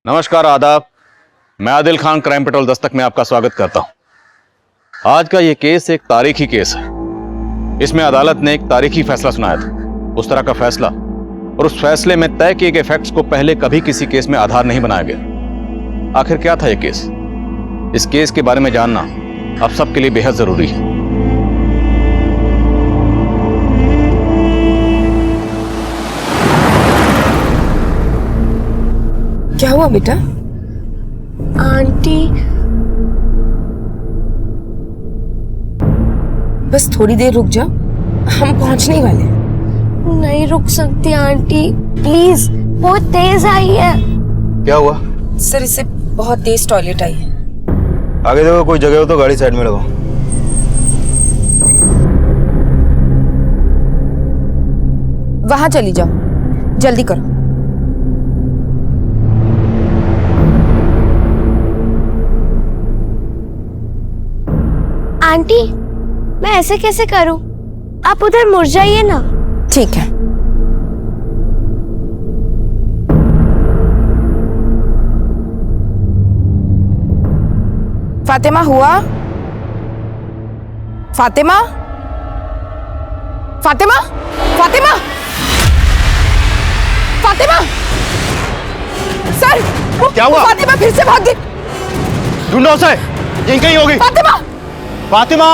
नमस्कार, आदाब। मैं आदिल खान क्राइम पेट्रोल दस्तक में आपका स्वागत करता हूं। आज का यह केस एक तारीखी केस है। इसमें अदालत ने एक तारीखी फैसला सुनाया था। उस तरह का फैसला और उस फैसले में तय किए गए फैक्ट्स को पहले कभी किसी केस में आधार नहीं बनाया गया। आखिर क्या था यह केस? इस केस के बारे में जानना अब सबके लिए बेहद जरूरी है। क्या हुआ बेटा? आंटी, बस थोड़ी देर रुक जाओ, हम पहुंचने ही वाले हैं। नहीं रुक सकती आंटी, प्लीज। बहुत तेज आई है। क्या हुआ? सर, इसे बहुत तेज टॉयलेट आई है। आगे देखो, कोई जगह हो तो गाड़ी साइड में लगाओ। वहां चली जाओ, जल्दी करो। आंटी, मैं ऐसे कैसे करूं? आप उधर मुड़ जाइए ना। ठीक है। फातिमा, हुआ? फातिमा, फातिमा, फातिमा, फातिमा! सर, क्या हुआ? फातिमा फिर से भाग गई। ढूंढो उसे, यहीं कहीं होगी। फातिमा! फातिमा!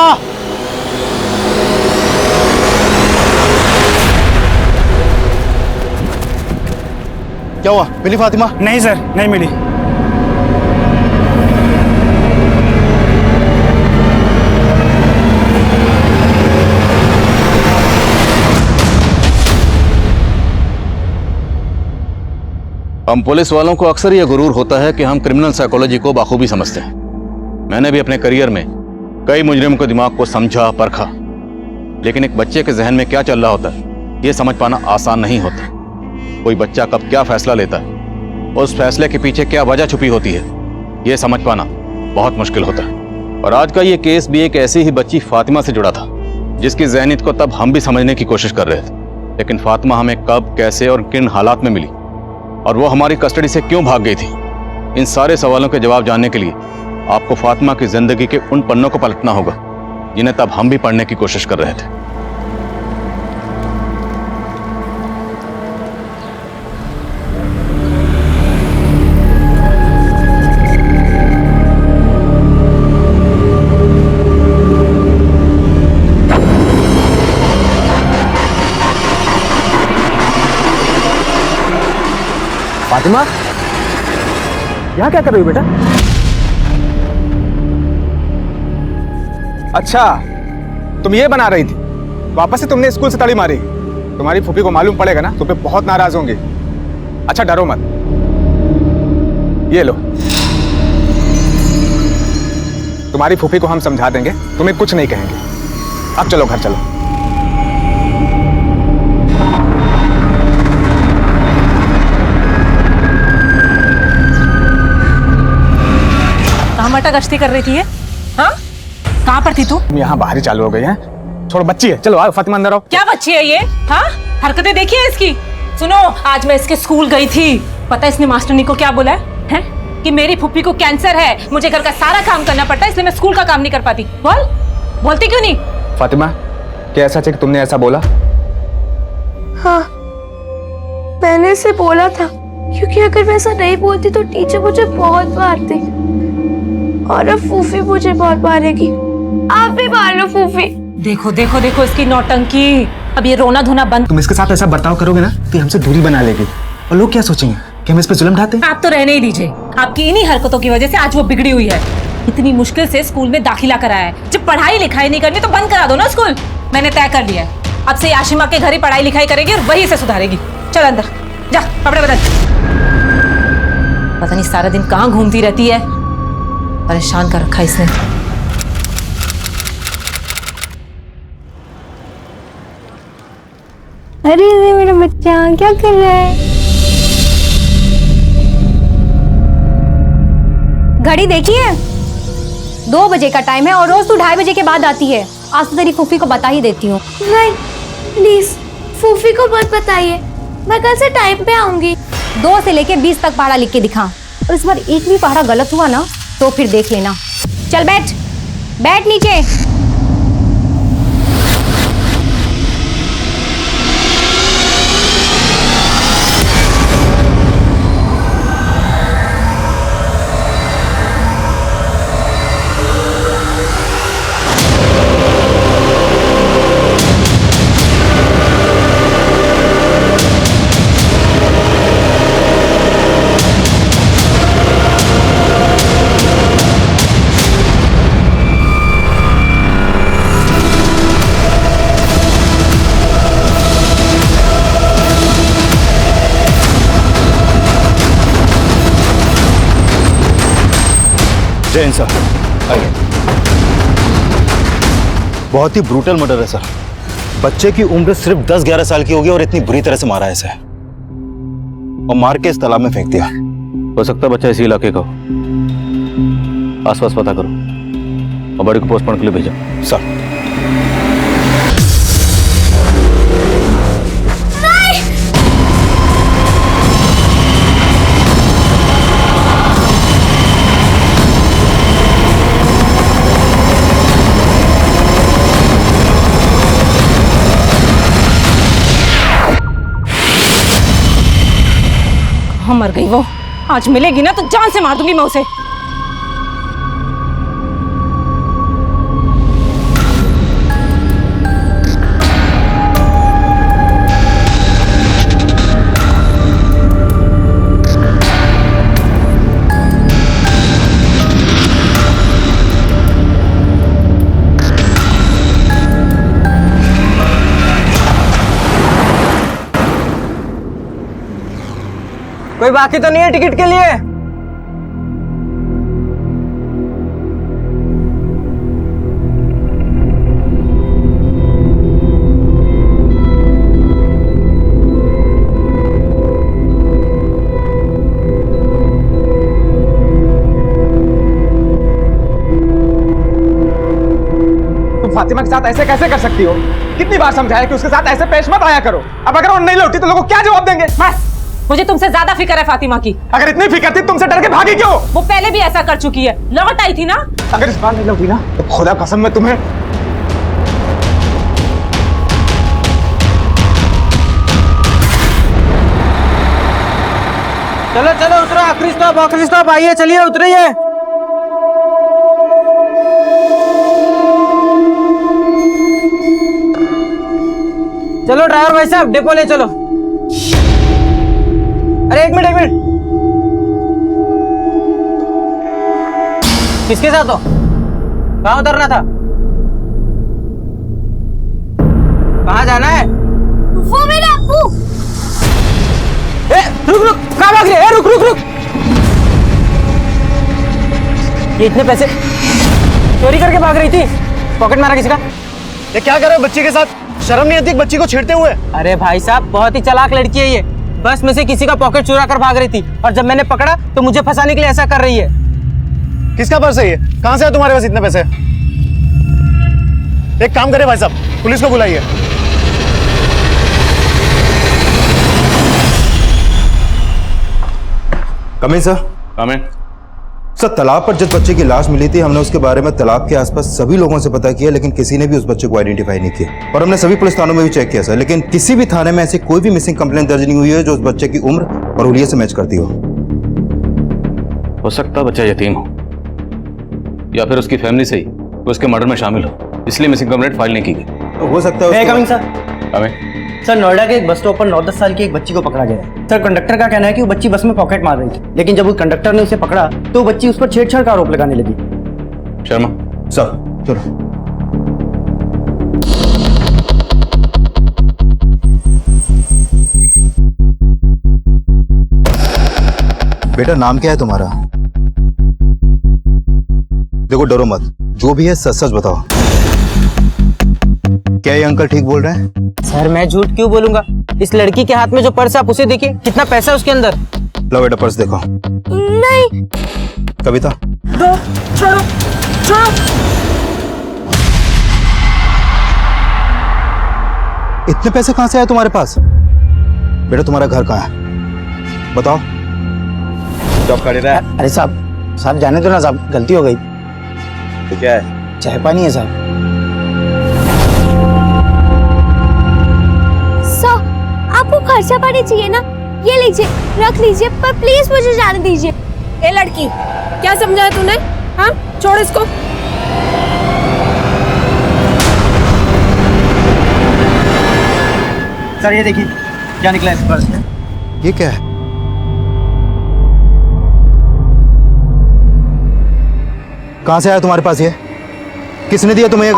क्या हुआ? मिली फातिमा? नहीं सर, नहीं मिली। हम पुलिस वालों को अक्सर यह गुरूर होता है कि हम क्रिमिनल साइकोलॉजी को बाखूबी समझते हैं। मैंने भी अपने करियर में कई मुजरिमों के दिमाग को समझा, परखा, लेकिन एक बच्चे के जहन में क्या चल रहा होता है यह समझ पाना आसान नहीं होता। कोई बच्चा कब क्या फैसला लेता है, उस फैसले के पीछे क्या वजह छुपी होती है, यह समझ पाना बहुत मुश्किल होता है। और आज का यह केस भी एक ऐसी ही बच्ची फातिमा से जुड़ा था, जिसकी ज़हनियत को तब हम भी समझने की कोशिश कर रहे थे। लेकिन फातिमा हमें कब, कैसे और किन हालात में मिली, और वो हमारी कस्टडी से क्यों भाग गई थी, इन सारे सवालों के जवाब जानने के लिए आपको फातिमा की जिंदगी के उन पन्नों को पलटना होगा जिन्हें तब हम भी पढ़ने की कोशिश कर रहे थे। फातिमा, यहाँ क्या कर रही हो बेटा? अच्छा, तुम ये बना रही थी। वापस से तुमने स्कूल से ताली मारी। तुम्हारी फूफी को मालूम पड़ेगा ना, तुम पे बहुत नाराज होंगे। अच्छा, डरो मत, ये लो। तुम्हारी फूफी को हम समझा देंगे, तुम्हें कुछ नहीं कहेंगे। अब चलो घर चलो। कहाँ मटा गश्ती कर रही थी ये? हाँ, कहाँ पर थी तू? तुम यहाँ बाहर ही चालू हो गई हैं। छोड़ो, बच्ची है। चलो आओ फातिमा, अंदर आओ। क्या बच्ची है ये? हाँ, हरकतें देखिए इसकी। सुनो, आज मैं इसके स्कूल गई थी। पता है इसने मास्टरनी को क्या बोला है? कि मेरी फूफी को कैंसर है, मुझे घर का सारा काम करना पड़ता है, इसलिए मैं स्कूल का काम नहीं कर पाती। बोलती क्यों नहीं? फातिमा, क्या सच है कि तुमने ऐसा बोला? हाँ, मैंने इसे बोला था, क्योंकि अगर मैं ऐसा नहीं बोलती तो टीचर मुझे बहुत मारती, और अब फूफी मुझे बहुत मारेगी। आप भी मार लो फूफी। देखो देखो देखो इसकी नौटंकी। अब ये रोना धोना बंद। तुम इसके साथ ऐसा बर्ताव करोगे ना तो ये हमसे दूरी बना लेगी, और लोग क्या सोचेंगे कि हम इस पे जुल्म ढाते हैं? आप तो रहने ही दीजिए। आपकी इन्हीं हरकतों की वजह से आज वो बिगड़ी हुई है। इतनी मुश्किल से स्कूल में दाखिला कराया है। जब पढ़ाई लिखाई नहीं करनी तो बंद करा दो ना स्कूल। मैंने तय कर लिया है, अब से आशिमा के घर ही पढ़ाई लिखाई करेगी और वहीं से सुधारेगी। चल अंदर जा, कपड़े बदल। पता नहीं सारा दिन कहाँ घूमती रहती है, परेशान कर रखा इसने। अरे ये मेरा बच्चा क्या कर रहा है? घड़ी देखिए, 2 बजे का टाइम है और रोज तू 2:30 बजे के बाद आती है। आज तो तेरी फूफी को बता ही देती हूँ। नहीं प्लीज, फूफी को मत बताइए, मैं कल से टाइम पे आऊंगी। 2 से लेके 20 तक पहाड़ा लिख के दिखा। और इस बार एक भी पहाड़ा गलत हुआ ना तो फिर देख लेना। चल बैठ, बैठ नीचे। जैन सर, आइए। बहुत ही ब्रूटल मर्डर है सर। बच्चे की उम्र सिर्फ 10-11 साल की होगी और इतनी बुरी तरह से मारा है इसे और मार के इस तालाब में फेंक दिया। हो सकता है बच्चा इसी इलाके का हो। आसपास पता करो और बॉडी को पोस्टमार्टम के लिए भेजो। सर कहाँ मर गई वो? आज मिलेगी ना तो जान से मार दूंगी मैं उसे। कोई बाकी तो नहीं है टिकट के लिए? तुम फातिमा के साथ ऐसे कैसे कर सकती हो? कितनी बार समझाया कि उसके साथ ऐसे पेश मत आया करो। अब अगर वो नहीं लौटी तो लोगों क्या जवाब देंगे? बस, मुझे तुमसे ज्यादा फिक्र है फातिमा की। अगर इतनी फिक्र थी तुमसे डर के भागी क्यों? वो पहले भी ऐसा कर चुकी है, लौट आई थी ना। अगर इस बार नहीं लौटी ना तो खुदा कसम मैं तुम्हें। चलो चलो उतरो, आखिरी स्टॉप आइए, चलिए उतरिए। चलो ड्राइवर भाई साहब डिपो ले चलो। अरे एक मिनट, किसके साथ हो? कहाँ उतरना था? कहाँ जाना है? वो मेरा अप्पू। रुक, कहाँ भाग रही है? रुक। ये इतने पैसे चोरी करके भाग रही थी? पॉकेट मारा किसी का? ये क्या कर रहे हो बच्चे के साथ? शर्म नहीं आती बच्ची को छेड़ते हुए? अरे भाई साहब, बहुत ही चालाक लड़की है ये। बस में से किसी का पॉकेट चुरा कर भाग रही थी और जब मैंने पकड़ा तो मुझे फंसाने के लिए ऐसा कर रही है। किसका पर्स है ये? कहां से है तुम्हारे पास इतने पैसे? एक काम करे भाई साहब, पुलिस को बुलाइए। Coming sir. कमिंग। सर, तालाब पर जिस बच्चे की लाश मिली थी हमने उसके बारे में तालाब के आसपास सभी लोगों से पता किया, लेकिन किसी ने भी उस बच्चे को आइडेंटिफाई नहीं किया। और हमने सभी पुलिस थानों में भी चेक किया सर, लेकिन किसी भी थाने में ऐसी कोई भी मिसिंग कंप्लेंट दर्ज नहीं हुई है जो उस बच्चे की उम्र और हुलिये से मैच करती हो सकता है बच्चा यतीम हो या फिर उसकी फैमिली से ही उसके मर्डर में शामिल हो, इसलिए मिसिंग कंप्लेंट फाइल नहीं की गई। हो सकता है coming sir. Coming. Sir, Noida के एक बस स्टॉप पर 9-10 साल की एक बच्ची को पकड़ा गया है। सर, कंडक्टर का कहना है कि वो बच्ची बस में पॉकेट मार रही थी, लेकिन जब वो कंडक्टर ने उसे पकड़ा तो वो बच्ची उस पर छेड़छाड़ का आरोप लगाने लगी। शर्मा। सर चलो। बेटा नाम क्या है तुम्हारा? देखो डरो मत, जो भी है सच सच बताओ। क्या ये अंकल ठीक बोल रहे हैं? सर, मैं झूठ क्यों बोलूंगा? इस लड़की के हाथ में जो पर्स है आप उसे देखिए, कितना पैसा है उसके अंदर। लो बेटा पर्स देखो। नहीं। कविता दो, छोड़ो। इतने पैसे कहां से आए तुम्हारे पास? बेटा तुम्हारा घर कहाँ है बताओ। जॉब कर रहा है। अरे साहब जाने दो ना साहब, गलती हो गई। तो क्या है? चाय पानी है साहब। सर आपको खर्चा पानी चाहिए ना, ये लीजिए, रख लीजिए, पर प्लीज मुझे जाने दीजिए। ए लड़की, क्या समझाया तूने? हाँ, छोड़ इसको। सर ये देखिए क्या निकला इस पर्स में। ये क्या है? कहां से आया तुम्हारे पास ये? किसने दिया तुम्हें ये?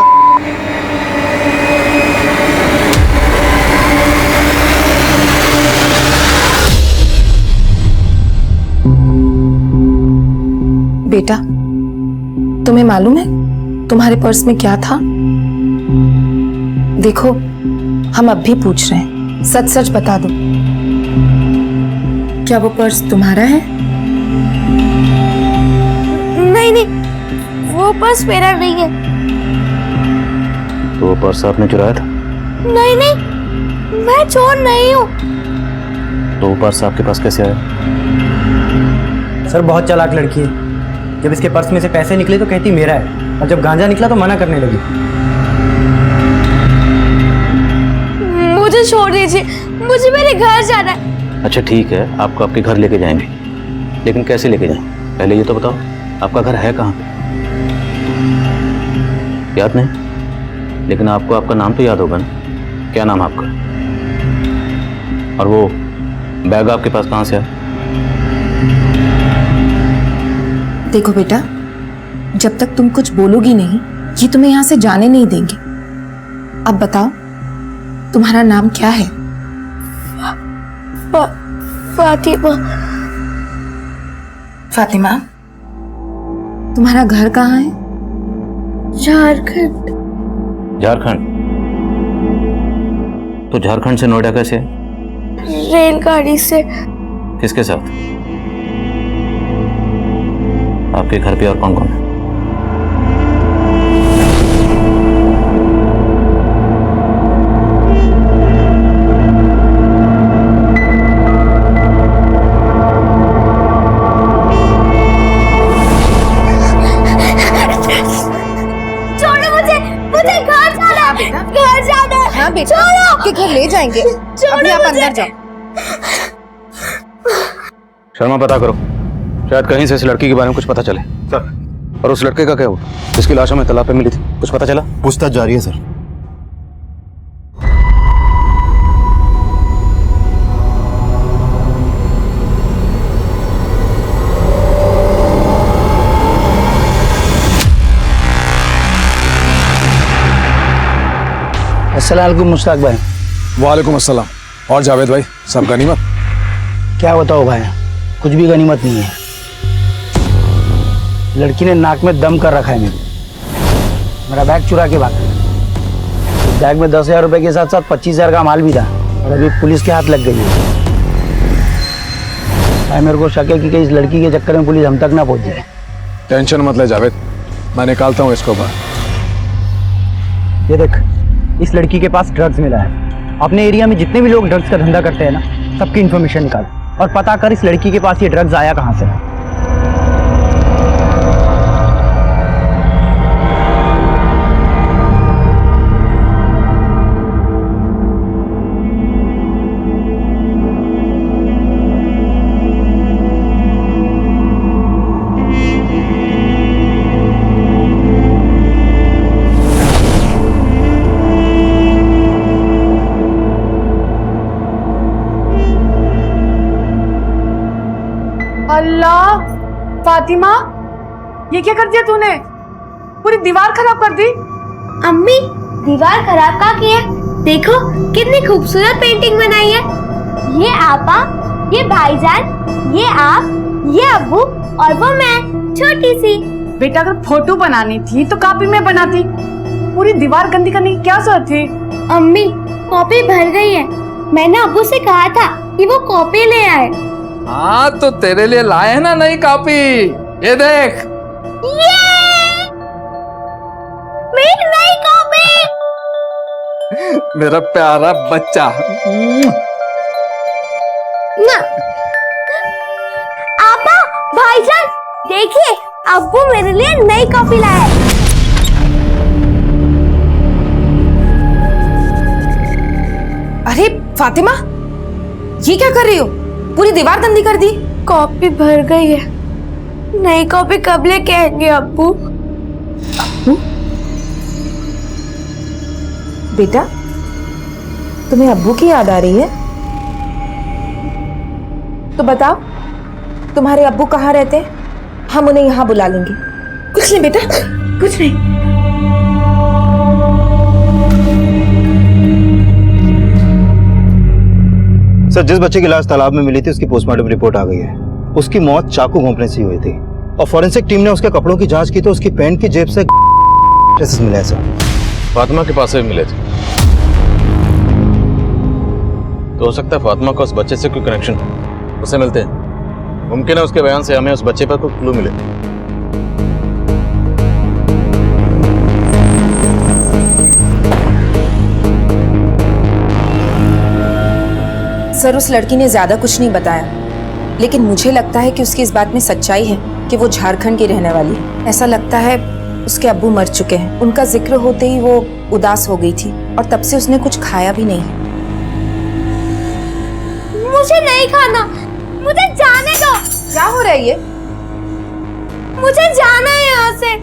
बेटा, तुम्हें मालूम है तुम्हारे पर्स में क्या था? देखो, हम अब भी पूछ रहे हैं, सच सच बता दो, क्या वो पर्स तुम्हारा है? नहीं नहीं, वो पर्स मेरा नहीं है। तो वो पर्स आपने चुराया था? नहीं नहीं, मैं चोर नहीं हूँ। तो वो पर्स आपके पास कैसे आया? सर बहुत चालाक लड़की है। जब इसके पर्स में से पैसे निकले तो कहती मेरा है, और जब गांजा निकला तो मना करने लगी। मुझे छोड़ दीजिए, मुझे मेरे घर जाना है। अच्छा ठीक है, आपको आपके घर लेके जाएंगे, लेकिन कैसे लेके जाएं? पहले ये तो बताओ, आपका घर है कहाँ पे? याद नहीं? लेकिन आपको आपका नाम तो याद होगा ना? क्या नाम है आपका? और वो बैग आपके पास कहाँ से आया? देखो बेटा, जब तक तुम कुछ बोलोगी नहीं, ये तुम्हें यहाँ से जाने नहीं देंगे। अब बताओ, तुम्हारा नाम क्या है? फातिमा। फातिमा, तुम्हारा घर कहाँ है? झारखंड। झारखंड? तो झारखंड से नोएडा कैसे? रेलगाड़ी से। किसके साथ? आपके घर पे और कौन कौन है? छोड़ो मुझे, मुझे घर जाना है, घर जाना है। हाँ बेटा, छोड़ो। आपके घर ले जाएंगे। अभी आप अंदर जाओ। शर्मा, पता करो, शायद कहीं से इस लड़की के बारे में कुछ पता चले। सर। और उस लड़के का क्या हुआ जिसकी लाश हमें तालाब पे मिली थी? कुछ पता चला? पूछताछ जारी है सर। अस्सलाम मुश्ताक भाई। वालेकुम अस्सलाम। और जावेद भाई, सब गनीमत? क्या बताओ भाई, कुछ भी गनीमत नहीं है। लड़की ने नाक में दम कर रखा है मेरा बैग चुरा के भागा। बैग में 10,000 रुपए के साथ साथ 25,000 का माल भी था, और अभी पुलिस के हाथ लग गई है। भाई मेरे को शक है कि इस लड़की के चक्कर में पुलिस हम तक ना पहुंच जाए। टेंशन मत ले जावेद, मैं निकालता हूँ इसको बाहर। ये देख, इस लड़की के पास ड्रग्स मिला है। अपने एरिया में जितने भी लोग ड्रग्स का धंधा करते हैं ना, सबकी इन्फॉर्मेशन निकाल और पता कर इस लड़की के पास ये ड्रग्स आया कहाँ से। अल्लाह, फातिमा, ये क्या कर दिया तूने? पूरी दीवार खराब कर दी। अम्मी, दीवार खराब का किया? देखो कितनी खूबसूरत पेंटिंग बनाई है। ये आपा, ये भाईजान, ये आप, ये अब्बू और वो मैं, छोटी सी। बेटा, अगर फोटो बनानी थी तो कॉपी में बनाती। पूरी दीवार गंदी करने की क्या जरूरत थी? अम्मी, कॉपी भर गई है। मैंने अब्बू से कहा था कि वो कॉपी ले आए। हाँ तो तेरे लिए लाए हैं ना नई कॉपी, ये देख। ये मेरी नई कॉपी। मेरा प्यारा बच्चा। ना। आपा, भाईजान देखिए, अब्बू मेरे लिए नई कॉपी लाया है। अरे फातिमा, ये क्या कर रही हो? पूरी दीवार गंदी कर दी। कॉपी भर गई है, नई कॉपी कब लेके आएंगे अब्बू? बेटा, तुम्हें अब्बू की याद आ रही है? तो बताओ, तुम्हारे अब्बू कहाँ रहते हैं? हम उन्हें यहाँ बुला लेंगे। कुछ नहीं बेटा, कुछ नहीं। सर, जिस बच्चे की लाश तालाब में मिली थी उसकी पोस्टमार्टम रिपोर्ट आ गई है। उसकी मौत चाकू घोंपने से हुई थी और फॉरेंसिक टीम ने उसके कपड़ों की जांच की तो उसकी पैंट की जेब से ट्रेसेस मिले हैं सर। फातिमा के पास से भी मिले थे, तो हो सकता है फातिमा का उस बच्चे से कोई कनेक्शन हो। उसे मिलते हैं, मुमकिन है उसके बयान से हमें उस बच्चे पर कोई क्लू मिले। सर, उस लड़की ने ज्यादा कुछ नहीं बताया, लेकिन मुझे लगता है कि उसकी इस बात में सच्चाई है कि वो झारखंड की रहने वाली है। ऐसा लगता है उसके अब्बू मर चुके हैं। उनका जिक्र होते ही वो उदास हो गई थी और तब से उसने कुछ खाया भी नहीं। मुझे नहीं खाना, मुझे जाने दो। क्या हो रहा है ये? मुझे जाना है यहाँ से।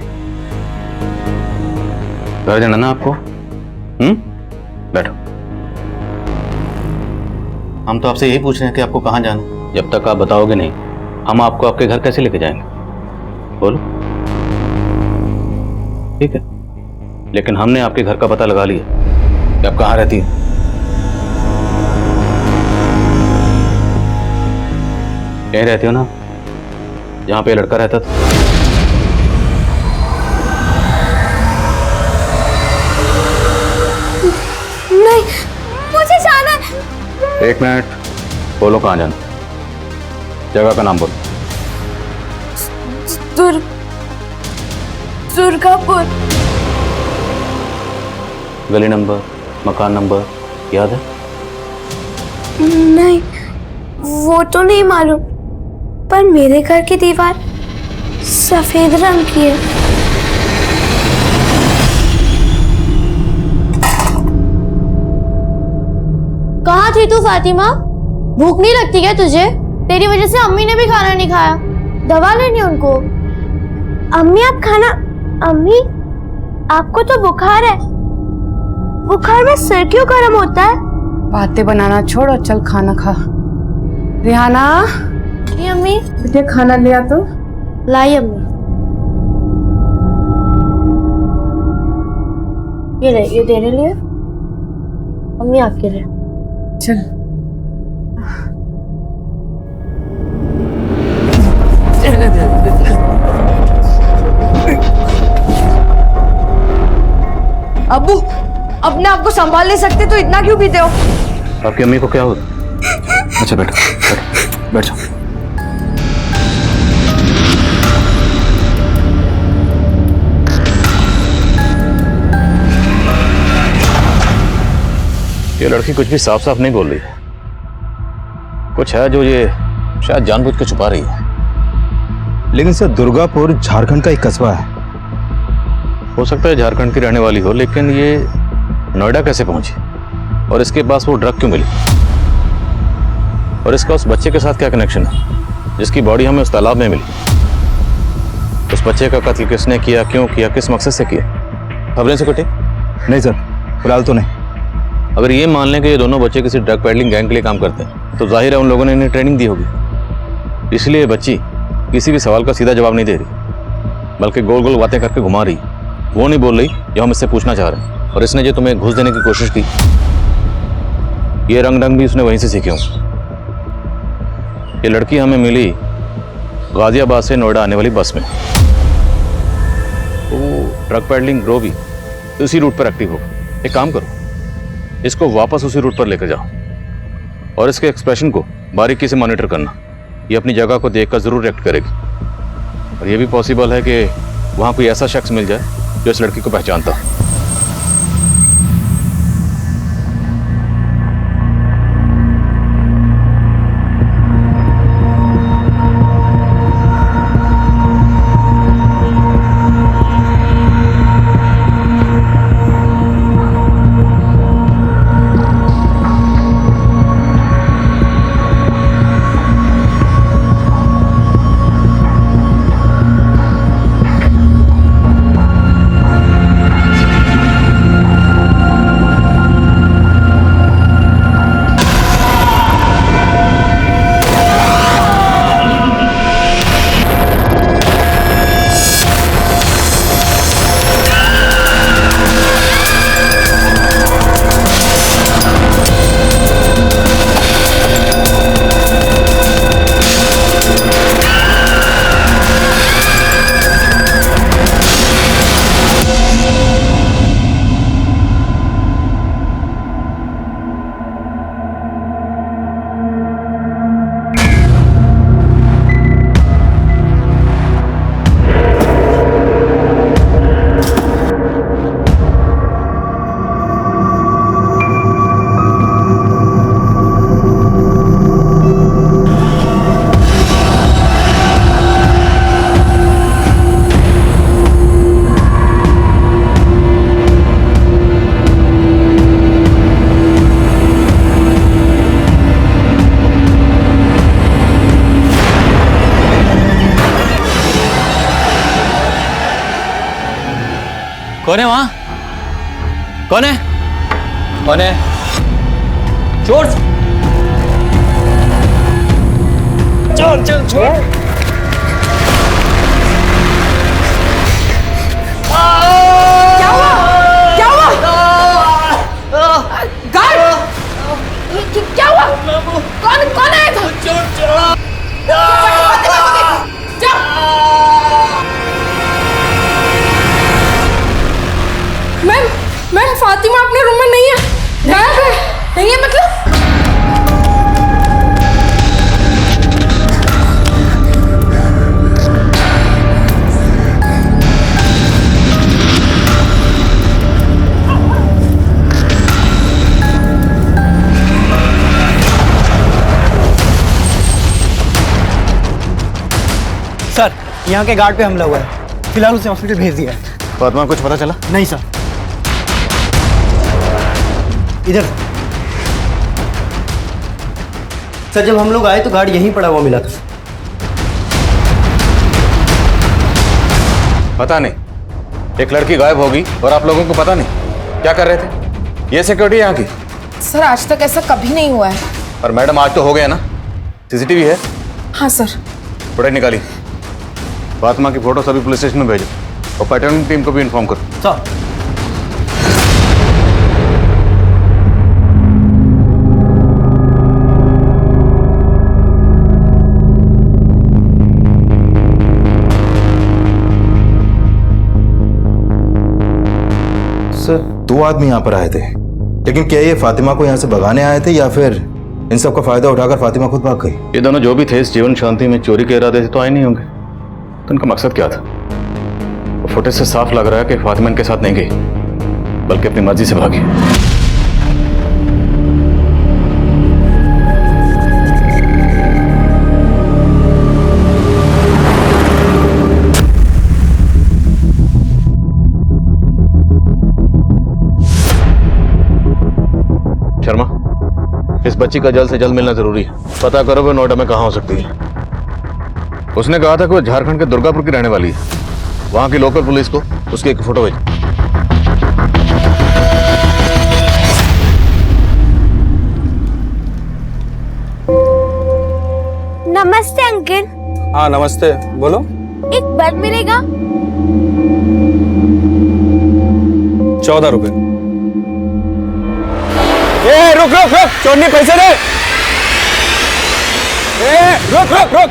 घर जाना ना आपको? बैठो। हम तो आपसे यही पूछ रहे हैं कि आपको कहाँ जाना है। जब तक आप बताओगे नहीं, हम आपको आपके घर कैसे लेके जाएंगे? बोलो। ठीक है, लेकिन हमने आपके घर का पता लगा लिया कि आप कहाँ रहती हैं। यहीं रहती हो ना, जहाँ पे लड़का रहता था? नहीं, मुझे जाना है। एक मिनट, बोलो कहाँ जाना? जगह का नाम बोलो। दुर्गापुर। गली नंबर, मकान नंबर याद है? नहीं, वो तो नहीं मालूम, पर मेरे घर की दीवार सफेद रंग की है। कहाँ थी तू फातिमा? भूख नहीं लगती क्या तुझे? तेरी वजह से अम्मी ने भी खाना नहीं खाया। दवा लेनी उनको। अम्मी आप खाना। अम्मी, आपको तो बुखार है। बुखार में सिर क्यों गर्म होता है? बातें बनाना छोड़ और चल खाना खा। रिहाना, ये अम्मी। बेटे खाना लिया तो? लाई अम्मी। ये ले, ये तेरे लिए, अम्मी आपके लिए। चल। अब्बू, अपने आप को संभाल नहीं सकते तो इतना क्यों पीते हो? आपकी अम्मी को क्या होता? अच्छा बैठो, बैठो, बैठ जाओ। ये लड़की कुछ भी साफ साफ नहीं बोल रही है। कुछ है जो ये शायद जानबूझ के छुपा रही है। लेकिन सर, दुर्गापुर झारखंड का एक कस्बा है। हो सकता है झारखंड की रहने वाली हो, लेकिन ये नोएडा कैसे पहुंची और इसके पास वो ड्रग क्यों मिली? और इसका उस बच्चे के साथ क्या कनेक्शन है जिसकी बॉडी हमें उस तालाब में मिली? उस बच्चे का कत्ल किसने किया, क्यों किया, किस मकसद से किया? खबरें से कटे? नहीं सर, फिलहाल तो नहीं। अगर ये मान लें कि ये दोनों बच्चे किसी ड्रग पेडलिंग गैंग के लिए काम करते हैं तो जाहिर है उन लोगों ने इन्हें ट्रेनिंग दी होगी। इसलिए बच्ची किसी भी सवाल का सीधा जवाब नहीं दे रही, बल्कि गोल गोल बातें करके घुमा रही। वो नहीं बोल रही जो हम इससे पूछना चाह रहे हैं। और इसने जो तुम्हें घूस देने की कोशिश की, ये रंग भी उसने वहीं से सीखे हों। ये लड़की हमें मिली गाजियाबाद से नोएडा आने वाली बस में। तो ड्रग पेडलिंग ग्रो भी उसी रूट पर एक्टिव होगा। एक काम करो, इसको वापस उसी रूट पर लेकर जाओ और इसके एक्सप्रेशन को बारीकी से मॉनिटर करना। ये अपनी जगह को देखकर जरूर रिएक्ट करेगी। और ये भी पॉसिबल है कि वहाँ कोई ऐसा शख्स मिल जाए जो इस लड़की को पहचानता हो। कौन है वहां? कौन है? कौन है? चोर! चोर चोर चोर! क्या हुआ? क्या हुआ? गार्ड! क्या हुआ? कौन आया था? मैम फातिमा अपने रूम में नहीं है, गायब है। नहीं है मतलब? सर, यहाँ के गार्ड पे हमला हुआ है। फिलहाल उसे हॉस्पिटल भेज दिया है। फातिमा कुछ पता चला? नहीं सर। इधर सर, जब हम लोग आए तो गार्ड यहीं पड़ा हुआ मिला था। पता नहीं, एक लड़की गायब होगी और आप लोगों को पता नहीं क्या कर रहे थे। ये सिक्योरिटी यहाँ की? सर आज तक ऐसा कभी नहीं हुआ है। और मैडम आज तो हो गया ना? सीसीटीवी है? हाँ सर। फुटेज निकाली। फातिमा की फोटो सभी पुलिस स्टेशन में भेजो और पैटर्निंग टीम को भी इन्फॉर्म करो। सर, सर 2 आदमी यहाँ पर आए थे, लेकिन क्या ये फातिमा को यहाँ से भगाने आए थे या फिर इन सब का फायदा उठाकर फातिमा खुद भाग गई? ये दोनों जो भी थे इस जीवन शांति में चोरी के इरादे से तो आए नहीं होंगे। तो इनका मकसद क्या था? फुटेज से साफ लग रहा है कि फातिमा इनके साथ नहीं गई बल्कि अपनी मर्जी से भागी। शर्मा, इस बच्ची का जल्द से जल्द मिलना जरूरी है। पता करो वो नोएडा में कहाँ हो सकती है। उसने कहा था कि वो झारखंड के दुर्गापुर की रहने वाली है। वहां की लोकल पुलिस को उसकी एक फोटो भेज। नमस्ते अंकल। हाँ नमस्ते, बोलो। एक बैग मिलेगा? 14 रुपए। ए रुक रुक रुक, चोरनी पैसे दे। ए रुक रुक रुक।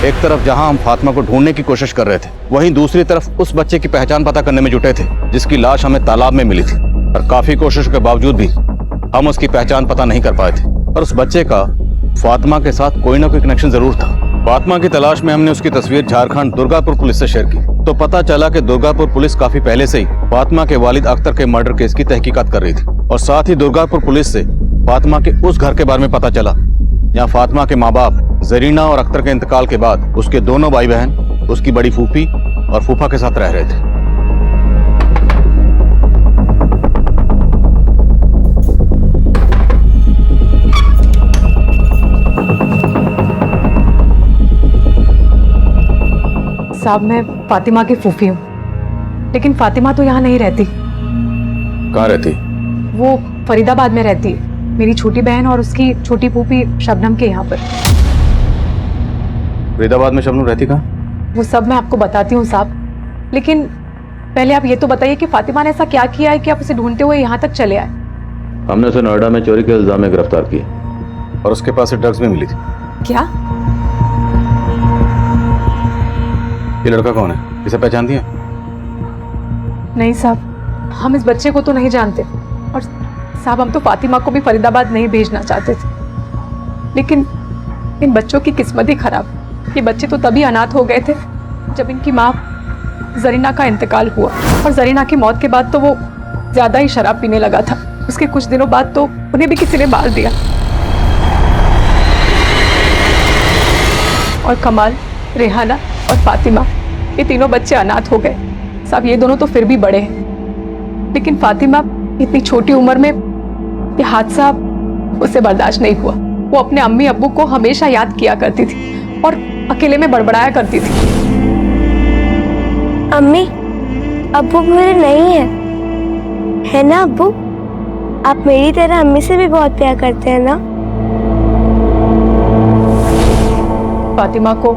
एक तरफ जहां हम फातिमा को ढूंढने की कोशिश कर रहे थे, वहीं दूसरी तरफ उस बच्चे की पहचान पता करने में जुटे थे जिसकी लाश हमें तालाब में मिली थी। और काफी कोशिश के बावजूद भी हम उसकी पहचान पता नहीं कर पाए थे। और उस बच्चे का फातिमा के साथ कोई ना कोई कनेक्शन जरूर था। फातिमा की तलाश में हमने उसकी तस्वीर झारखंड दुर्गापुर पुलिस से शेयर की तो पता चला कि दुर्गापुर पुलिस काफी पहले से ही फातिमा के वालिद अख्तर के मर्डर केस की तहकीकात कर रही थी। और साथ ही दुर्गापुर पुलिस से फातिमा के उस घर के बारे में पता चला जहाँ फातिमा के माँ बाप जरीना और अख्तर के इंतकाल के बाद उसके दोनों भाई बहन उसकी बड़ी फूफी और फूफा के साथ रह रहे थे। साहब मैं फातिमा की फूफी हूँ, लेकिन फातिमा तो यहाँ नहीं रहती। कहाँ रहती? वो फरीदाबाद में रहती है। मेरी छोटी बहन और उसकी छोटी फूफी शबनम के यहाँ पर। फरीदाबाद में शबनम रहती कहाँ? वो सब मैं आपको बताती हूँ साहब, लेकिन पहले आप ये तो बताइए कि फातिमा ने ऐसा क्या किया है कि आप उसे ढूंढते हुए यहाँ तक चले आए? हमने उसे नोएडा में चोरी के इल्जाम में गिरफ्तार किया और उसके पास से ड्रग्स भी मिली थी। क्या? ये लड़का कौन है? इसे पहचानती हैं? नहीं साहब, हम इस बच्चे को तो नहीं जानते। और साहब हम तो फातिमा को भी फरीदाबाद नहीं भेजना चाहते थे, लेकिन इन बच्चों की किस्मत ही खराब। ये बच्चे तो तभी अनाथ हो गए थे जब इनकी माँ जरीना का इंतकाल हुआ। और जरीना की मौत के बाद तो वो ज्यादा ही शराब पीने लगा था। उसके कुछ दिनों बाद तो उन्हें भी किसी ने मार दिया। और कमाल, रेहाना और फातिमा, ये तीनों बच्चे अनाथ हो गए। साहब ये दोनों तो फिर भी बड़े हैं, लेकिन फातिमा इतनी छोटी उम्र में ये हादसा उसे बर्दाश्त नहीं हुआ। वो अपने अम्मी अब्बू को हमेशा याद किया करती थी और अकेले में बड़बड़ाया करती थी। अम्मी, अब्बू बुरे नहीं है ना अब्बू? आप मेरी तरह अम्मी से भी बहुत प्यार करते हैं ना? फातिमा को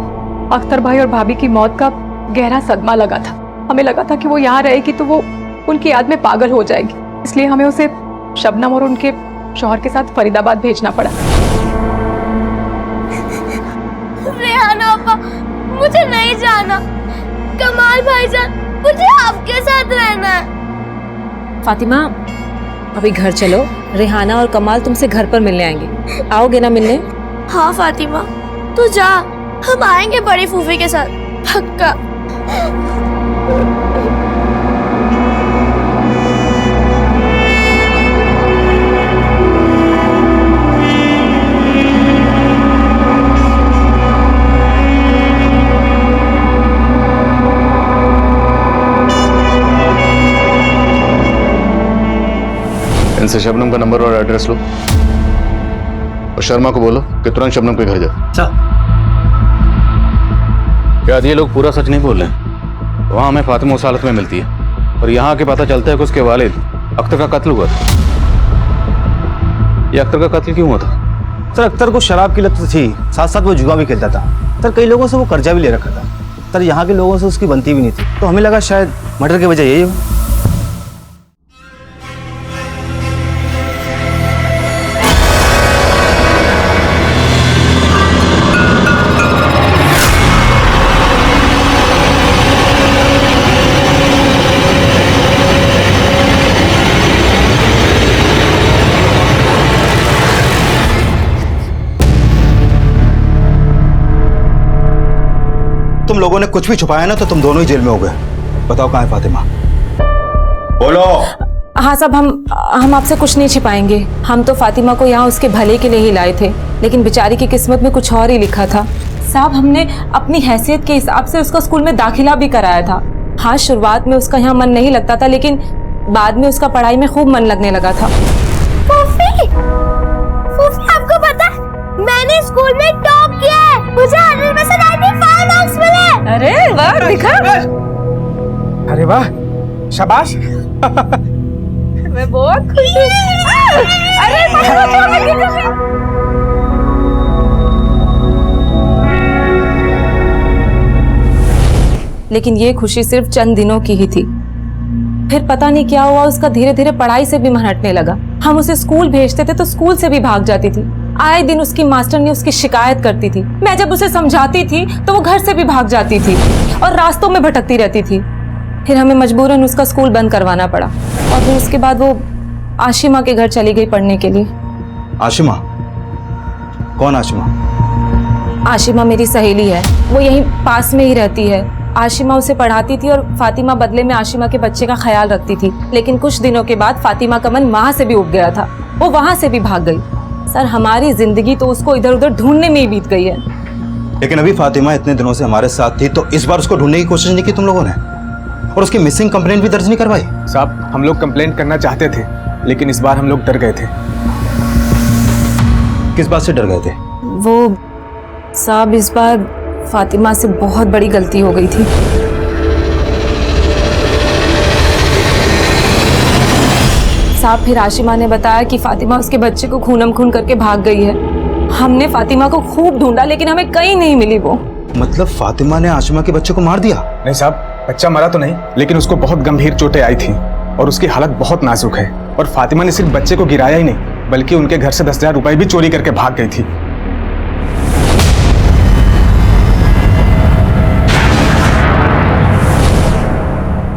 अख्तर भाई और भाभी की मौत का गहरा सदमा लगा था। हमें लगा था कि वो यहाँ रहेगी तो वो उनकी याद में पागल हो जाएगी, इसलिए हमें उसे शबनम और उनके शौहर के साथ फरीदाबाद भेजना पड़ा। रेहाना अपा, मुझे नहीं जाना। कमाल भाईजान, मुझे आपके साथ रहना है। फातिमा, अभी घर चलो, रेहाना और कमाल तुमसे घर पर मिलने आएंगे। आओगे ना मिलने? हाँ फातिमा, तू जा, हम आएंगे बड़ी फूफी के साथ, पक्का। इनसे शबनम का नंबर और एड्रेस लो और शर्मा को बोलो कि तुरंत शबनम के घर जाओ। याद ये लोग पूरा सच नहीं बोल रहे हैं। वहाँ हमें फातिमा उस हालत में मिलती है और यहाँ आके पता चलता है कि उसके वालिद अख्तर का कत्ल हुआ था। ये अख्तर का कत्ल क्यों हुआ था? सर अख्तर को शराब की लत थी, साथ साथ वो जुआ भी खेलता था। सर कई लोगों से वो कर्जा भी ले रखा था। सर यहाँ के लोगों से उसकी बनती भी नहीं थी, तो हमें लगा शायद मर्डर की वजह यही हो। तुम लोगों ने कुछ भी छुपाया ना तो तुम दोनों ही जेल में हो गए। बताओ कहाँ है फातिमा? बोलो। हाँ साहब, हम आपसे कुछ नहीं छिपाएंगे। हम तो फातिमा को यहाँ उसके भले के लिए ही लाए थे, लेकिन बेचारी की किस्मत में कुछ और ही लिखा था। साहब, हमने अपनी हैसियत के हिसाब से उसका स्कूल में दाखिला भी कराया था। हाँ, शुरुआत में उसका यहाँ मन नहीं लगता था, लेकिन बाद में उसका पढ़ाई में खूब मन लगने लगा था। फूफी, फूफी आपको पता है मैंने स्कूल में टॉप किया है। मुझे 100 में से 95 मार्क्स मिले। अरे वाह, दिखा। अरे वाह, शाबाश। मैं बहुत खुश हूँ। अरे लेकिन ये खुशी सिर्फ चंद दिनों की ही थी। फिर पता नहीं क्या हुआ, उसका धीरे धीरे पढ़ाई से भी मन हटने लगा। हम उसे स्कूल भेजते थे तो स्कूल से भी भाग जाती थी। आए दिन उसकी मास्टरनी उसकी शिकायत करती थी। मैं जब उसे समझाती थी तो वो घर से भी भाग जाती थी और रास्तों में भटकती रहती थी। फिर हमें मजबूरन उसका स्कूल बंद करवाना पड़ा और फिर उसके बाद वो आशिमा के घर चली गई पढ़ने के लिए। आशिमा? कौन आशिमा? आशिमा मेरी सहेली है, वो यहीं पास में ही रहती है। आशिमा उसे पढ़ाती थी और फातिमा बदले में आशिमा के बच्चे का ख्याल रखती थी। लेकिन कुछ दिनों के बाद फातिमा का मन वहाँ से भी उब गया था, वो वहाँ से भी भाग गई। सर, हमारी जिंदगी तो उसको इधर उधर ढूंढने में ही बीत गई है। लेकिन अभी फातिमा इतने दिनों से हमारे साथ थी, तो इस बार उसको ढूंढने की कोशिश नहीं की तुम लोगों ने? और उसकी मिसिंग कंप्लेंट भी दर्ज नहीं करवाई? साहब, हम लोग कंप्लेंट करना चाहते थे, लेकिन इस बार हम लोग डर गए थे। किस बात से डर गए थे? वो साहब, इस बार फातिमा से बहुत बड़ी गलती हो गई थी। साहब, फिर आशिमा ने बताया कि फातिमा उसके बच्चे को खूनम खून करके भाग गई है। हमने फातिमा को खूब ढूंढा लेकिन हमें कहीं नहीं मिली वो। मतलब फातिमा ने आशिमा के बच्चे को मार दिया? नहीं साहब, बच्चा मरा तो नहीं, लेकिन उसको बहुत गंभीर चोटें आई थी और उसकी हालत बहुत नाजुक है। और फातिमा ने सिर्फ बच्चे को गिराया ही नहीं, बल्कि उनके घर से 10,000 रुपए भी चोरी करके भाग गई थी।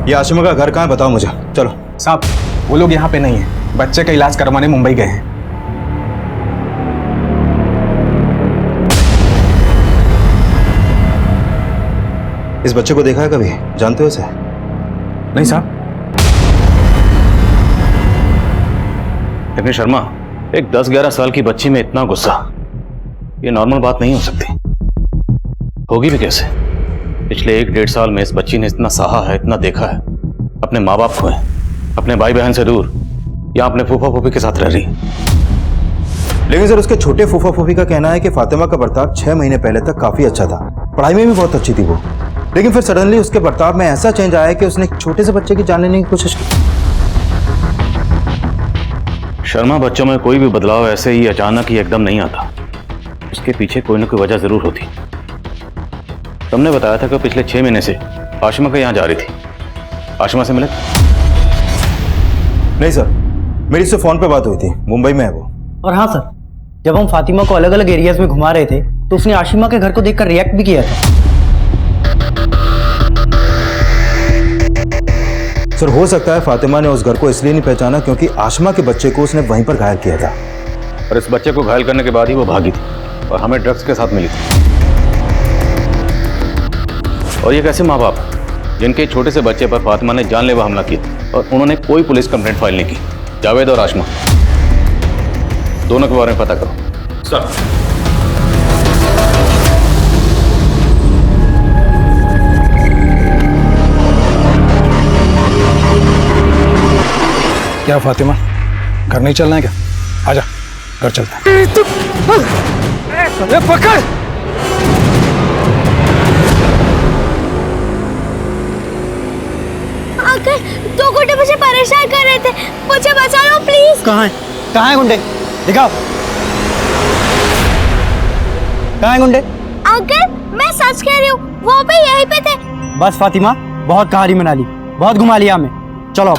ये आशिमा का घर कहाँ है, बताओ मुझे। चलो। साहब, वो लोग यहाँ पे नहीं है, बच्चे का इलाज करवाने मुंबई गए हैं। इस बच्चे को देखा है कभी? जानते हो इसे? नहीं साहब। लेकिन शर्मा, एक 10-11 साल की बच्ची में इतना गुस्सा, ये नॉर्मल बात नहीं हो सकती। होगी भी कैसे? पिछले 1-1.5 साल में इस बच्ची ने इतना सहा है, इतना देखा है। अपने माँ बाप को है, अपने भाई बहन से दूर, या अपने फूफा फूफी के साथ रह रही। लेकिन सर उसके छोटे फूफा फूफी का कहना है कि फातिमा का बर्ताव 6 महीने पहले तक काफी अच्छा था, पढ़ाई में भी बहुत अच्छी थी वो, लेकिन फिर सडनली उसके बर्ताव में ऐसा चेंज आया कि उसने एक छोटे से बच्चे की जान लेने की कोशिश की। शर्मा, बच्चों में कोई भी बदलाव ऐसे ही अचानक ही एकदम नहीं आता, उसके पीछे कोई ना कोई वजह जरूर होती। तुमने बताया था कि पिछले 6 महीने से आशिमा के यहाँ जा रही थी, आशिमा से मिले? नहीं सर, मेरी उससे फोन पे बात हुई थी, मुंबई में है वो। और हाँ सर, जब हम फातिमा को अलग अलग एरियाज में घुमा रहे थे तो उसने आशिमा के घर को देखकर रिएक्ट भी किया था। सर हो सकता है फातिमा ने उस घर को इसलिए नहीं पहचाना क्योंकि आशिमा के बच्चे को उसने वहीं पर घायल किया था। और इस बच्चे को घायल करने के बाद ही वो भागी थी और हमें ड्रग्स के साथ मिली थी। और ये कैसे माँ बाप जिनके छोटे से बच्चे पर फातिमा ने जानलेवा हमला किया और उन्होंने कोई पुलिस कंप्लेंट फाइल नहीं की? जावेद और आशिमा दोनों के बारे में पता करो। सर। क्या फातिमा, घर नहीं चलना है क्या? आजा, घर चलते हैं। अरे पकड़! अंकल, 2 गुंडे मुझे परेशान कर रहे थे, मुझे बचा लो प्लीज। कहाँ है गुंडे? दिखाओ, कहाँ है गुंडे? अंकल, मैं सच कह रही हूँ, वो भी यहीं पे थे। बस फातिमा, बहुत कहानी बना ली, बहुत घुमा लिया हमें, चलो अब।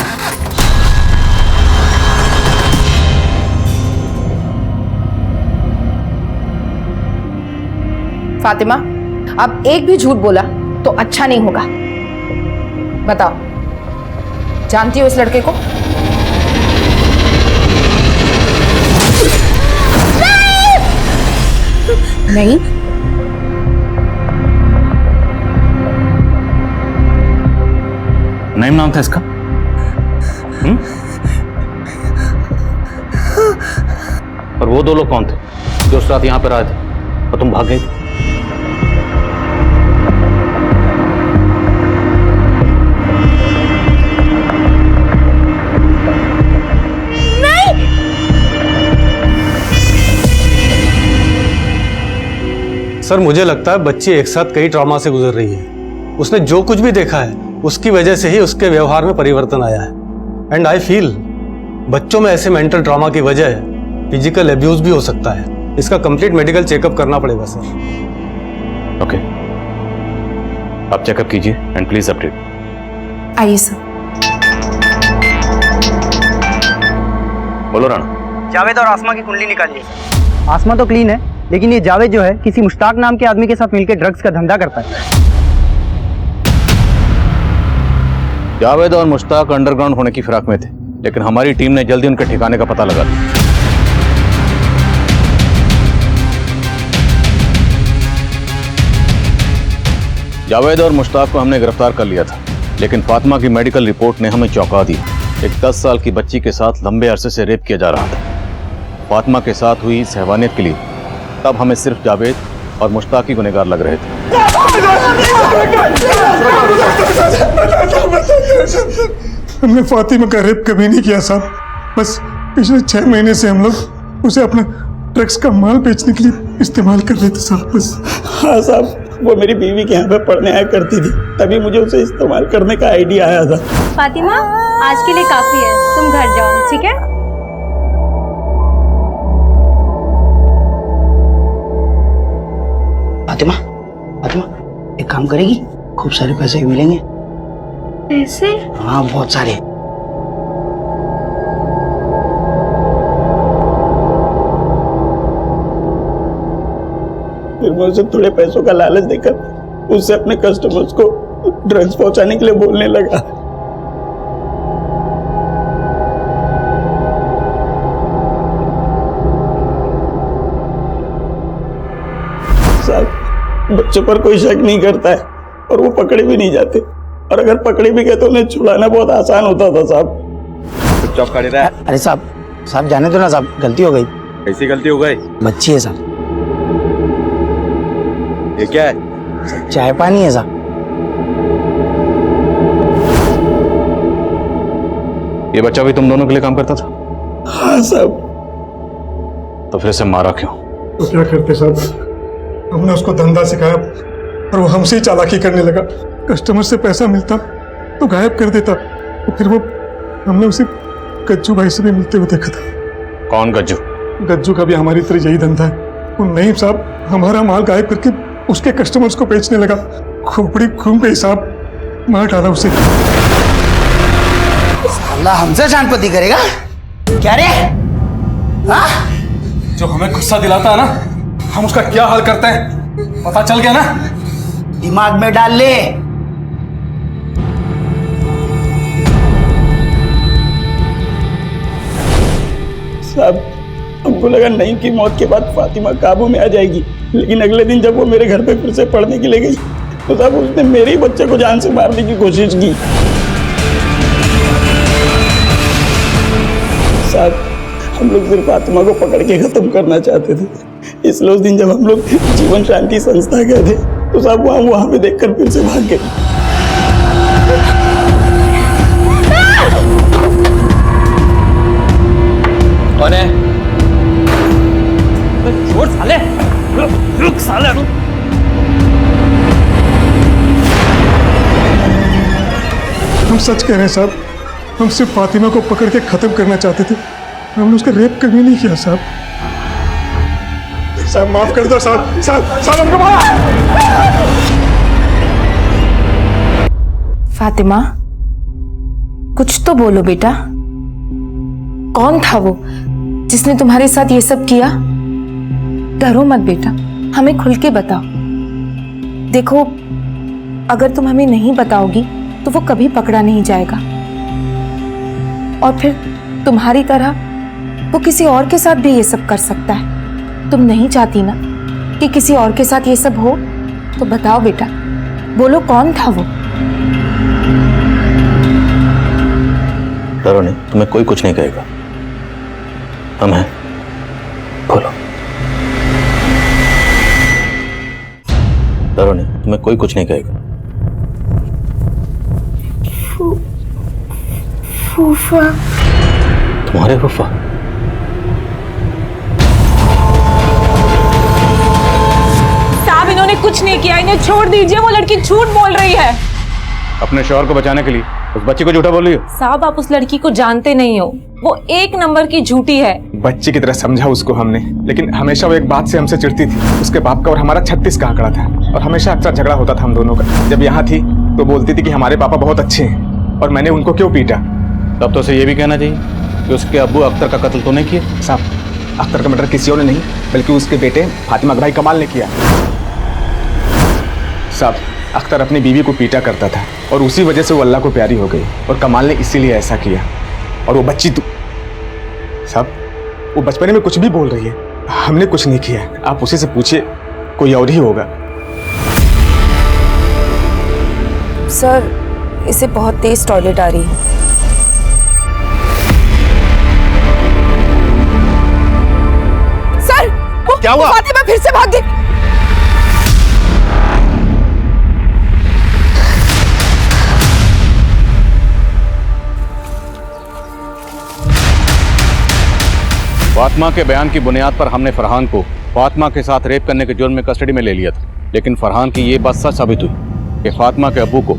फातिमा, अब एक भी झूठ बोला तो अच्छा नहीं होगा। बताओ, जानती हो इस लड़के को? नहीं। नईम नाम था इसका? और वो 2 लोग कौन थे जो उस रात यहां पर आए थे और तुम भाग गए थे? सर मुझे लगता है बच्ची एक साथ कई ट्रॉमा से गुजर रही है। उसने जो कुछ भी देखा है उसकी वजह से ही उसके व्यवहार में परिवर्तन आया है। एंड आई फील बच्चों में ऐसे मेंटल ट्रॉमा की वजह फिजिकल एब्यूज भी हो सकता है। इसका कंप्लीट मेडिकल चेकअप करना पड़ेगा सर। ओके, आप चेकअप कीजिए एंड प्लीज अपडेट। आइए सर। बोलो राणा। जावेद और आसमा की कुंडली निकालिए। आसमा तो क्लीन है, लेकिन ये जावेद जो है किसी मुश्ताक नाम के आदमी के साथ मिलकर ड्रग्स का धंधा करता है। जावेद और मुश्ताक अंडरग्राउंड होने की फिराक में थे, लेकिन हमारी टीम ने जल्दी उनके ठिकाने का पता लगा लिया। जावेद और मुश्ताक को हमने गिरफ्तार कर लिया था, लेकिन फातिमा की मेडिकल रिपोर्ट ने हमें चौंका दिया। एक 10 साल की बच्ची के साथ लंबे अरसे से रेप किया जा रहा था। फातिमा के साथ हुई इस हैवानियत के लिए तब हमें सिर्फ जावेद और मुश्ताक ही गुनहगार लग रहे थे। हमने फातिमा का रेप कभी नहीं किया साहब, बस पिछले 6 महीने से हम लोग उसे अपने ड्रग्स का माल बेचने के लिए इस्तेमाल कर रहे थे साहब, बस। हाँ साहब, वो मेरी बीवी के यहाँ पे पढ़ने आया करती थी, तभी मुझे उसे इस्तेमाल करने का आइडिया आया था। फातिमा, आज के लिए काफी है, तुम घर जाओ, ठीक है? फातिमा, एक काम करेगी? खूब सारे पैसे मिलेंगे। पैसे? हाँ, बहुत सारे। फिर मैं उसे थोड़े पैसों का लालच देकर उससे अपने कस्टमर्स को ड्रग्स पहुंचाने के लिए बोलने लगा। साहब, बच्चों पर कोई शक नहीं करता है और वो पकड़े भी नहीं जाते, और अगर पकड़े भी गए तो उन्हें छुड़ाना बहुत आसान होता था साहब। चुपचाप खड़े रहे। अरे साहब जाने दो ना साहब, गलती हो गई। कैसी गलती हो गई? बच्ची है साहब। ये क्या है? चाय पानी है साहब। ये बच्चा भी तुम दोनों के लिए काम करता था? हाँ साहब, तो फिर इसे मारा क्यों? तो क्या करते साहब, हमने उसको धंधा सिखाया और वो हमसे ही चालाकी करने लगा। कस्टमर से पैसा मिलता तो गायब कर देता। तो फिर वो हमने उसे गज्जू भाई से भी मिलते हुए देखा था। कौन गज्जू? गज्जू का भी हमारी तरह यही धंधा है। वो नईम साहब हमारा माल गायब करके उसके कस्टमर्स को बेचने लगा। खोपड़ी घूम गई साहब, मार डाला उसे। अल्लाह हमसे जानपति करेगा क्या रे? हाँ? जो हमें गुस्सा दिलाता है ना, हम उसका क्या हाल करते हैं पता चल गया ना? दिमाग में डाल ले। साहब हमको लगा नईम की मौत के बाद फातिमा काबू में आ जाएगी, लेकिन अगले दिन जब वो मेरे घर पे फिर से पढ़ने के लिए गई तो साहब उसने मेरे ही बच्चे को जान से मारने की कोशिश की। साहब हम लोग सिर्फ फातिमा को पकड़ के खत्म करना चाहते थे, इसलिए उस दिन जब हम लोग जीवन शांति संस्था गए थे तो साहब वहां पे देखकर फिर से भाग गए। कौन है? छोड़ साले, रुक साले रुक। हम सच कह रहे हैं साहब, हम सिर्फ फातिमा को पकड़ के खत्म करना चाहते थे। हमने उसका रेप कभी नहीं किया साहब। साहब माफ कर दो साहब, साहब हमको फातिमा, कुछ तो बोलो बेटा। कौन था वो जिसने तुम्हारे साथ ये सब किया? डरो मत बेटा, हमें खुल के बताओ। देखो, अगर तुम हमें नहीं बताओगी तो वो कभी पकड़ा नहीं जाएगा, और फिर तुम्हारी तरह वो किसी और के साथ भी ये सब कर सकता है। तुम नहीं चाहती ना कि किसी और के साथ ये सब हो? तो बताओ बेटा, बोलो कौन था वो? डरो नहीं, तुम्हें कोई कुछ नहीं कहेगा। हम हैं, बोलो। डरो नहीं, तुम्हें कोई कुछ नहीं कहेगा। फूफा। तुम्हारे फूफा? साहब इन्होंने कुछ नहीं किया, इन्हें छोड़ दीजिए। वो लड़की झूठ बोल रही है। अपने शौहर को बचाने के लिए उस बच्ची को झूठा बोल रही हो? साहब आप उस लड़की को जानते नहीं हो, वो एक नंबर की झूठी है। बच्ची की तरह समझा उसको हमने, लेकिन हमेशा वो एक बात से हमसे चिढ़ती थी। उसके बाप का और हमारा 36 का आंकड़ा था, और हमेशा अक्सर झगड़ा होता था हम दोनों का। जब यहाँ थी तो बोलती थी कि हमारे पापा बहुत अच्छे हैं, और मैंने उनको क्यों पीटा। तब तो उसे ये भी कहना चाहिए कि उसके अब्बू अख्तर का कत्ल तो नहीं किया। साहब अख्तर का मर्डर किसी और ने नहीं, बल्कि उसके बेटे फातिमा के भाई कमाल ने किया। साहब अख्तर अपनी बीवी को पीटा करता था, और उसी वजह से वो अल्लाह को प्यारी हो गई, और कमाल ने इसीलिए ऐसा किया। और वो बच्ची तो साहब वो बचपने में कुछ भी बोल रही है, हमने कुछ नहीं किया। आप उसी से पूछिए, कोई और ही होगा। सर, इसे बहुत तेज टॉयलेट आ रही है। सर, क्या हुआ? फातिमा फिर से भाग गई। फातिमा के बयान की बुनियाद पर हमने फरहान को फातिमा के साथ रेप करने के जुर्म में कस्टडी में ले लिया था, लेकिन फरहान की ये बात सच साबित हुई कि फातिमा के अब्बू को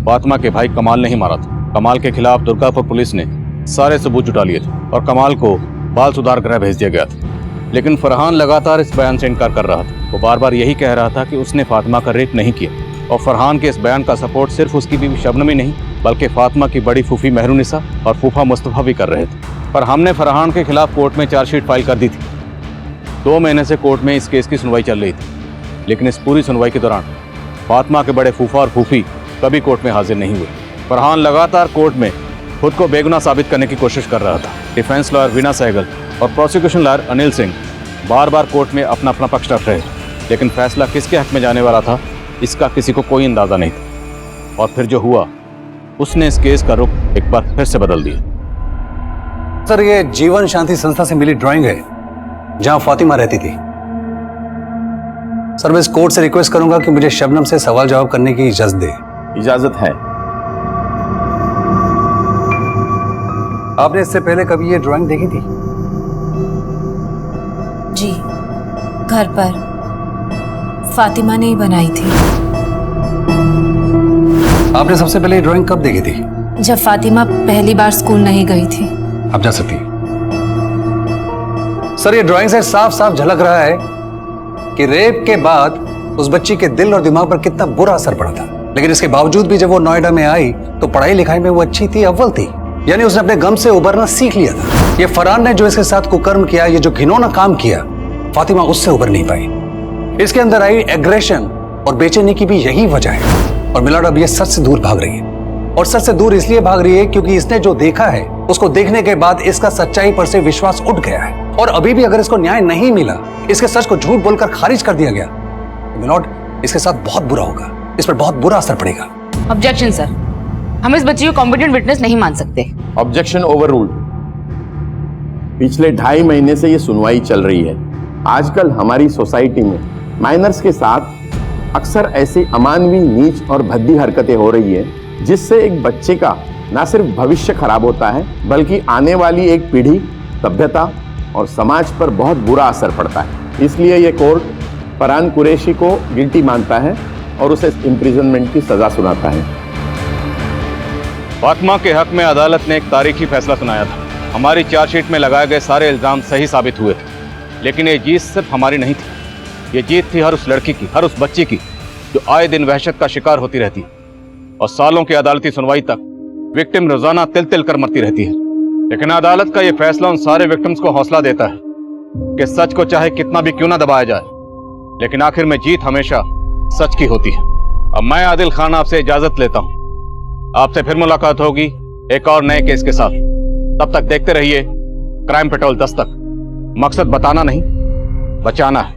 फातिमा के भाई कमाल ने ही मारा था। कमाल के खिलाफ दुर्गापुर पुलिस ने सारे सबूत जुटा लिए थे और कमाल को बाल सुधार गृह भेज दिया गया था, लेकिन फरहान लगातार इस बयान से इनकार कर रहा था। वो बार बार यही कह रहा था कि उसने फातिमा का रेप नहीं किया, और फरहान के इस बयान का सपोर्ट सिर्फ उसकी बीवी शबनम ही नहीं बल्कि फातिमा की बड़ी फूफी मेहरुनिसा और फूफा मुस्तफा भी कर रहे थे। पर हमने फरहान के खिलाफ कोर्ट में चार्जशीट फाइल कर दी थी। 2 महीने से कोर्ट में इस केस की सुनवाई चल रही थी, लेकिन इस पूरी सुनवाई के दौरान फातिमा के बड़े फूफा और फूफी कभी कोर्ट में हाजिर नहीं हुए। फरहान लगातार कोर्ट में खुद को बेगुनाह साबित करने की कोशिश कर रहा था। डिफेंस लॉयर वीना सहगल और प्रोसिक्यूशन लॉयर अनिल सिंह बार बार कोर्ट में अपना अपना पक्ष रख रहे थे, लेकिन फैसला किसके हक में जाने वाला था इसका किसी को कोई अंदाजा नहीं था। और फिर जो हुआ उसने इस केस का रुख एक बार फिर से बदल दिया। सर, ये जीवन शांति संस्था से मिली ड्राइंग है जहां फातिमा रहती थी। सर, मैं इस कोर्ट से रिक्वेस्ट करूंगा कि मुझे शबनम से सवाल जवाब करने की इजाजत दे। इजाजत है। आपने इससे पहले कभी ये ड्राइंग देखी थी? जी, घर पर फातिमा ने ही बनाई थी। आपने सबसे पहले ड्राइंग कब देखी थी? जब फातिमा पहली बार स्कूल नहीं गई थी। अब जा सकती है। सर, ये ड्राइंग से साफ साफ झलक रहा है कि रेप के बाद उस बच्ची के दिल और दिमाग पर कितना बुरा असर पड़ा था। लेकिन इसके बावजूद भी जब वो नोएडा में आई तो पढ़ाई लिखाई में वो अच्छी थी, अव्वल थी। यानी उसने अपने गम से उबरना सीख लिया था। ये फरहान ने जो इसके साथ कुकर्म किया, ये जो घिनौना काम किया, फातिमा उससे उबर नहीं पाई। इसके अंदर आई एग्रेशन और बेचैनी की भी यही वजह है। और मिलाड अब ये सच से दूर भाग रही है। और सच से दूर इसलिए भाग रही है क्योंकि इसने जो देखा है उसको देखने के बाद इसका सच्चाई पर से विश्वास उठ गया है। और अभी भी अगर इसको न्याय नहीं मिला, इसके सच को झूठ बोलकर खारिज कर दिया गया, तो मिलाड इसके साथ बहुत बुरा होगा, इस पर बहुत बुरा असर पड़ेगा। ऑब्जेक्शन सर, हम इस बच्ची को कॉम्पिटेंट विटनेस नहीं मान सकते। Objection overruled. पिछले 2.5 महीने से ये सुनवाई चल रही है। आजकल हमारी सोसाइटी में माइनर्स के साथ अक्सर ऐसी अमानवीय, नीच और भद्दी हरकतें हो रही है जिससे एक बच्चे का न सिर्फ भविष्य खराब होता है बल्कि आने वाली एक पीढ़ी, सभ्यता और समाज पर बहुत बुरा असर पड़ता है। इसलिए ये कोर्ट फरहान कुरैशी को गिल्टी मानता है और उसे इम्प्रिजनमेंट की सजा सुनाता है। फातिमा के हक में अदालत ने एक तारीखी फैसला सुनाया था। हमारी चार्जशीट में लगाए गए सारे इल्जाम सही साबित हुए थे। लेकिन ये जीत सिर्फ हमारी नहीं थी, ये जीत थी हर उस लड़की की, हर उस बच्ची की जो आए दिन वहशत का शिकार होती रहती है और सालों की अदालती सुनवाई तक विक्टिम रोजाना तिल तिल कर मरती रहती है। लेकिन अदालत का यह फैसला उन सारे विक्टिम्स को हौसला देता है कि सच को चाहे कितना भी क्यों ना दबाया जाए, लेकिन आखिर में जीत हमेशा सच की होती है। अब मैं आदिल खान आपसे इजाजत लेता हूं। आपसे फिर मुलाकात होगी एक और नए केस के साथ। तब तक देखते रहिए क्राइम पेट्रोल दस्तक। मकसद बताना नहीं, बचाना है।